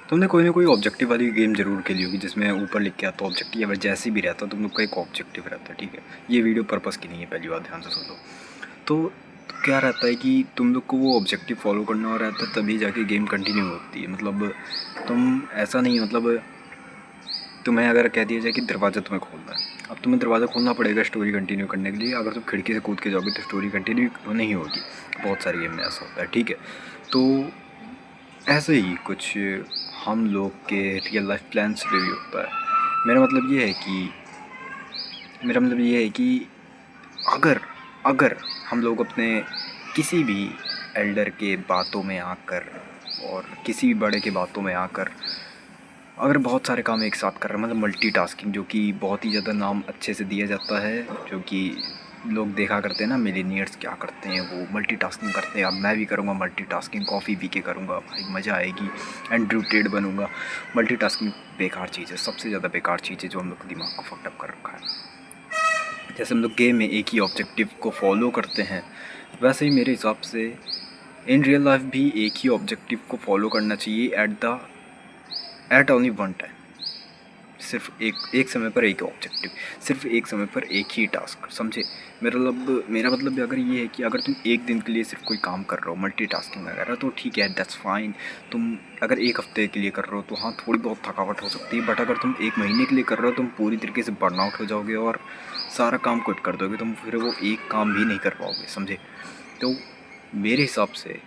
तुमने कोई ना कोई ऑब्जेक्टिव वाली गेम ज़रूर खेली होगी जिसमें ऊपर लिख के आता ऑब्जेक्टिव या फिर जैसे भी रहता तुम लोग का एक ऑब्जेक्टिव रहता है, ठीक है। ये वीडियो पर्पज़ की नहीं है, पहली बात ध्यान से सुन लो। तो क्या रहता है कि तुम लोग को वो ऑब्जेक्टिव फॉलो करना रहता है, तभी जाके गेम कंटिन्यू होती है। मतलब तुम ऐसा नहीं, मतलब तुम्हें अगर कह दिया जाए कि दरवाज़ा तुम्हें खोलना है, अब तुम्हें दरवाज़ा खोलना पड़ेगा स्टोरी कंटिन्यू करने के लिए। अगर तुम खिड़की से कूद के जाओगे तो स्टोरी कंटिन्यू नहीं होगी। बहुत सारी गेम में ऐसा होता है, ठीक है। तो ऐसे ही कुछ हम लोग के रियल लाइफ प्लान्स पे भी होता है। मेरा मतलब ये है कि मेरा मतलब ये है कि अगर अगर हम लोग अपने किसी भी एल्डर के बातों में आकर और किसी भी बड़े के बातों में आकर अगर बहुत सारे काम एक साथ कर रहे हैं, मतलब मल्टीटास्किंग, जो कि बहुत ही ज़्यादा नाम अच्छे से दिया जाता है, जो कि लोग देखा करते हैं ना, मिलीनियर्स क्या करते हैं, वो मल्टीटास्किंग करते हैं। अब मैं भी करूँगा मल्टीटास्किंग, कॉफ़ी पी के करूँगा, भाई मज़ा आएगी, एंड्रयू टेड बनूँगा। मल्टीटास्किंग बेकार चीज़ है, सबसे ज़्यादा बेकार चीज़ है जो हम लोग के दिमाग को फकअप कर रखा है। जैसे हम लोग गेम में एक ही ऑब्जेक्टिव को फॉलो करते हैं, वैसे ही मेरे हिसाब से इन रियल लाइफ भी एक ही ऑब्जेक्टिव को फॉलो करना चाहिए एट ओनली वन टाइम। सिर्फ एक समय पर एक ऑब्जेक्टिव, सिर्फ एक समय पर एक ही टास्क, समझे। मेरा मतलब भी अगर ये है कि अगर तुम एक दिन के लिए सिर्फ कोई काम कर रहे हो मल्टीटास्किंग वगैरह, तो ठीक है, दैट्स फाइन। तुम अगर एक हफ्ते के लिए कर रहे हो तो हाँ, थोड़ी बहुत थकावट हो सकती है, बट अगर तुम एक महीने के लिए कर रहे हो तुम पूरी तरीके से बर्नआउट हो जाओगे और सारा काम क्विट कर दोगे, तुम फिर वो एक काम भी नहीं कर पाओगे, समझे। तो मेरे हिसाब से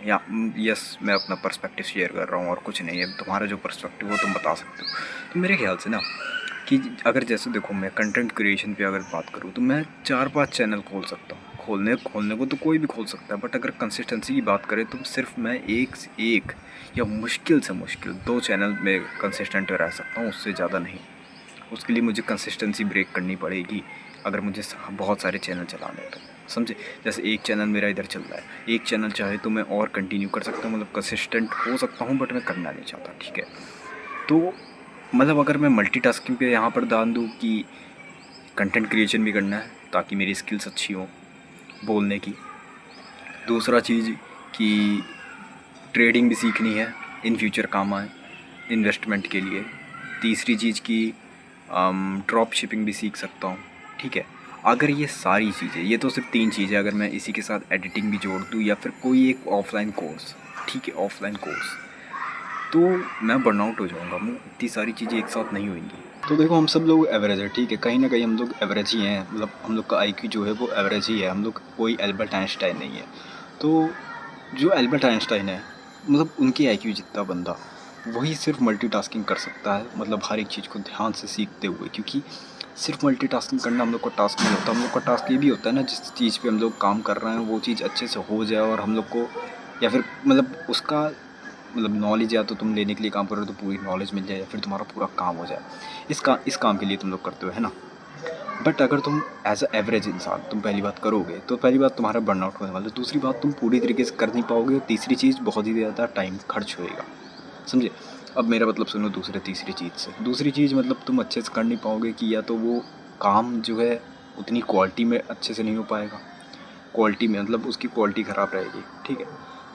या यस, मैं अपना पर्सपेक्टिव शेयर कर रहा हूँ और कुछ नहीं है। तुम्हारा जो पर्सपेक्टिव हो तुम बता सकते हो। तो मेरे ख्याल से ना कि अगर जैसे देखो, मैं कंटेंट क्रिएशन पे अगर बात करूँ तो मैं 4-5 चैनल खोल सकता हूँ। खोलने को तो कोई भी खोल सकता है, बट अगर कंसिस्टेंसी की बात करें तो सिर्फ मैं एक या मुश्किल से मुश्किल 2 चैनल में कंसिस्टेंट रह सकता हूँ, उससे ज़्यादा नहीं। उसके लिए मुझे कंसिस्टेंसी ब्रेक करनी पड़ेगी अगर मुझे बहुत सारे चैनल चलाने हैं तो, समझे। जैसे एक चैनल मेरा इधर चल रहा है, एक चैनल चाहे तो मैं और कंटिन्यू कर सकता हूँ, मतलब कंसिस्टेंट हो सकता हूँ, बट मैं करना नहीं चाहता, ठीक है। तो मतलब अगर मैं मल्टीटास्किंग पे यहाँ पर ध्यान दूँ कि कंटेंट क्रिएशन भी करना है ताकि मेरी स्किल्स अच्छी हों बोलने की, दूसरा चीज़ कि ट्रेडिंग भी सीखनी है, इन फ्यूचर काम आए इन्वेस्टमेंट के लिए, तीसरी चीज़ की ड्रॉप शिपिंग भी सीख सकता हूँ, ठीक है। अगर ये सारी चीज़ें, ये तो सिर्फ 3 चीज़ें, अगर मैं इसी के साथ एडिटिंग भी जोड़ दूँ या फिर कोई एक ऑफलाइन कोर्स, ठीक है, ऑफलाइन कोर्स, तो मैं बर्नआउट हो जाऊँगा। मैं इतनी सारी चीज़ें एक साथ नहीं होंगी। तो देखो, हम सब लोग एवरेज है, ठीक है, कहीं ना कहीं हम लोग एवरेज ही हैं, मतलब हम लोग का आईक्यू जो है वो एवरेज ही है। हम लोग कोई एल्बर्ट आइंस्टाइन नहीं है। तो जो एल्बर्ट आइंस्टाइन है, मतलब उनकी आईक्यू जितना बंदा, वही सिर्फ मल्टीटास्किंग कर सकता है, मतलब हर एक चीज़ को ध्यान से सीखते हुए। क्योंकि सिर्फ मल्टीटास्किंग करना हम लोग का टास्क नहीं होता। हम लोग का टास्क ये भी होता है ना, जिस चीज़ पे हम लोग काम कर रहे हैं वो चीज़ अच्छे से हो जाए और हम लोग को, या फिर मतलब उसका मतलब नॉलेज, या तो तुम लेने के लिए काम कर रहे हो तो पूरी नॉलेज मिल जाए, या फिर तुम्हारा पूरा काम हो जाए। इस काम के लिए तुम लोग करते हो, है ना। बट अगर तुम एज अ एवरेज इंसान तुम पहली बात करोगे तो पहली बात तुम्हारा बर्नआउट होने वाला है, दूसरी बात तुम पूरी तरीके से कर नहीं पाओगे, और तीसरी चीज़ बहुत ही ज़्यादा टाइम खर्च होएगा, समझे। अब मेरा मतलब सुनो, तीसरी चीज़ से, दूसरी चीज़ मतलब तुम अच्छे से कर नहीं पाओगे कि या तो वो काम जो है उतनी क्वालिटी में अच्छे से नहीं हो पाएगा, क्वालिटी में मतलब उसकी क्वालिटी ख़राब रहेगी, ठीक है।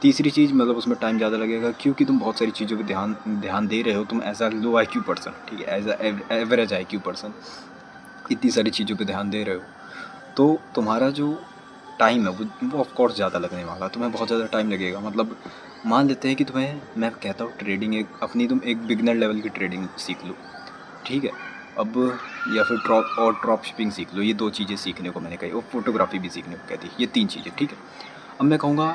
तीसरी चीज़ मतलब उसमें टाइम ज़्यादा लगेगा, क्योंकि तुम बहुत सारी चीज़ों पे ध्यान दे रहे हो। तुम as a low IQ person, ठीक है, as a average IQ person इतनी सारी चीज़ों पे ध्यान दे रहे हो, तो तुम्हारा जो टाइम है वो ऑफ कोर्स ज़्यादा लगने वाला, तुम्हें बहुत ज़्यादा टाइम लगेगा। मतलब मान लेते हैं कि तुम्हें, मैं कहता हूँ ट्रेडिंग एक अपनी, तुम एक बिगनर लेवल की ट्रेडिंग सीख लो, ठीक है। अब या फिर ड्रॉप शिपिंग सीख लो, ये 2 चीज़ें सीखने को मैंने कही, और फोटोग्राफी भी सीखने को कहती, ये 3 चीज़ें, ठीक है। अब मैं कहूँगा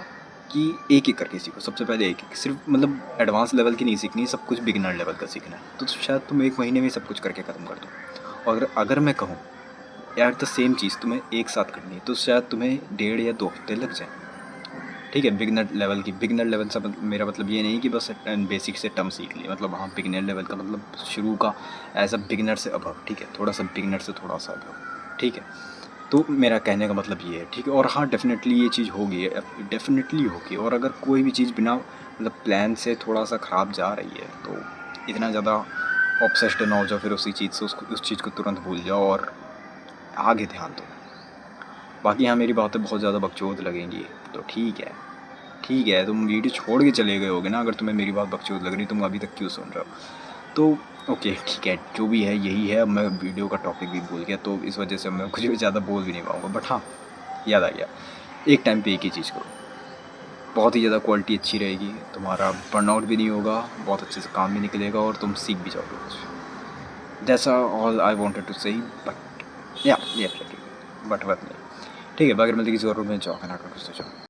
कि एक एक करके सीखो। सबसे पहले एक एक, सिर्फ मतलब एडवांस लेवल की नहीं सीखनी, सब कुछ बिगिनर लेवल का सीखना है, तो शायद तुम एक महीने में सब कुछ करके ख़त्म कर दो। और अगर मैं कहूँ यार द सेम चीज़ तुम्हें एक साथ करनी है, तो शायद तुम्हें 1.5 या 2 हफ्ते लग जाए, ठीक है। बिगिनर लेवल से मेरा मतलब ये नहीं कि बस बेसिक से टर्म सीख लिए, मतलब हाँ, बिगिनर लेवल का मतलब शुरू का एज अ बिगिनर से अबव, ठीक है, थोड़ा सा बिगिनर से थोड़ा सा अबव, ठीक है। तो मेरा कहने का मतलब ये है, ठीक है। और हाँ, डेफिनेटली ये चीज़ होगी, डेफिनेटली होगी। और अगर कोई भी चीज़ बिना मतलब प्लान से थोड़ा सा ख़राब जा रही है तो इतना ज़्यादा ऑब्सेस्ड ना हो जाओ, फिर उसी चीज़ से उस चीज़ को तुरंत भूल जाओ और आगे ध्यान दो। बाकी यहाँ मेरी बातें बहुत ज़्यादा बकचोद लगेंगी, तो ठीक है। ठीक है, तुम वीडियो छोड़ के चले गए होगे ना, अगर तुम्हें मेरी बात बकचोद लग रही तुम अभी तक क्यों सुन रहे हो? तो ओके ठीक है, जो भी है यही है। अब मैं वीडियो का टॉपिक भी भूल गया, तो इस वजह से मैं कुछ भी ज़्यादा बोल भी नहीं पाऊँगा। बट हाँ, याद आ गया, एक टाइम पे एक ही चीज़ करो, बहुत ही ज़्यादा क्वालिटी अच्छी रहेगी, तुम्हारा बर्नआउट भी नहीं होगा, बहुत अच्छे से काम भी निकलेगा और तुम सीख भी जाओगे कुछ। That's all I wanted to say, but या बट बात नहीं। ठीक है, अगर मिलती किसी और रूम में जाओ, खाना खा कर सो जाओ।